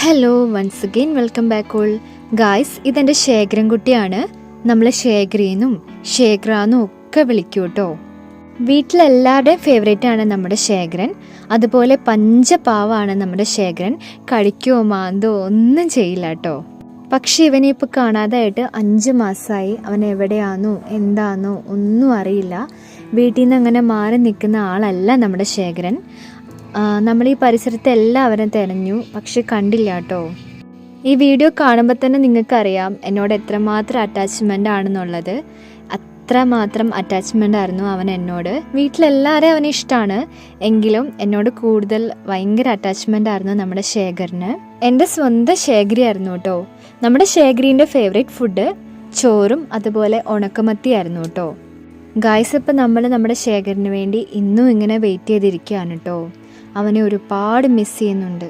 Hello once again welcome back all guys. ഇതെൻ്റെ ശേഖരൻ കുട്ടിയാണ്. നമ്മളെ ശേഖരീന്നും ശേഖറാന്നും ഒക്കെ വിളിക്കൂ കേട്ടോ. വീട്ടിലെല്ലാവരുടെയും ഫേവറേറ്റ് ആണ് നമ്മുടെ ശേഖരൻ. അതുപോലെ പഞ്ചപാവാണ് നമ്മുടെ ശേഖരൻ. കഴിക്കോ മാന്തോ ഒന്നും ചെയ്യില്ല കേട്ടോ. പക്ഷെ ഇവനെ ഇപ്പോൾ കാണാതായിട്ട് 5 മാസമായി. അവൻ എവിടെയാണെന്നോ എന്താണെന്നോ ഒന്നും അറിയില്ല. വീട്ടിൽ നിന്ന് അങ്ങനെ മാറി നിൽക്കുന്ന ആളല്ല നമ്മുടെ ശേഖരൻ. നമ്മൾ ഈ പരിസരത്ത് എല്ലാവരും തിരഞ്ഞു, പക്ഷെ കണ്ടില്ല കേട്ടോ. ഈ വീഡിയോ കാണുമ്പോൾ തന്നെ നിങ്ങൾക്കറിയാം എന്നോട് എത്രമാത്രം അറ്റാച്ച്മെൻ്റ് ആണെന്നുള്ളത്. അത്രമാത്രം അറ്റാച്ച്മെൻ്റ് ആയിരുന്നു അവൻ എന്നോട്. വീട്ടിലെല്ലാവരെയും അവന് ഇഷ്ടമാണ്, എങ്കിലും എന്നോട് കൂടുതൽ ഭയങ്കര അറ്റാച്ച്മെൻ്റ് ആയിരുന്നു നമ്മുടെ ശേഖരന്. എൻ്റെ സ്വന്തം ശേഖരി ആയിരുന്നു കേട്ടോ. നമ്മുടെ ശേഖരീൻ്റെ ഫേവറേറ്റ് ഫുഡ് ചോറും അതുപോലെ ഉണക്കമത്തി ആയിരുന്നു കേട്ടോ. ഗായ്സ്, ഇപ്പം നമ്മൾ നമ്മുടെ ശേഖരന് വേണ്ടി ഇന്നും ഇങ്ങനെ വെയിറ്റ് ചെയ്തിരിക്കുകയാണ് കേട്ടോ. അവനെ ഒരുപാട് മിസ് ചെയ്യുന്നുണ്ട്.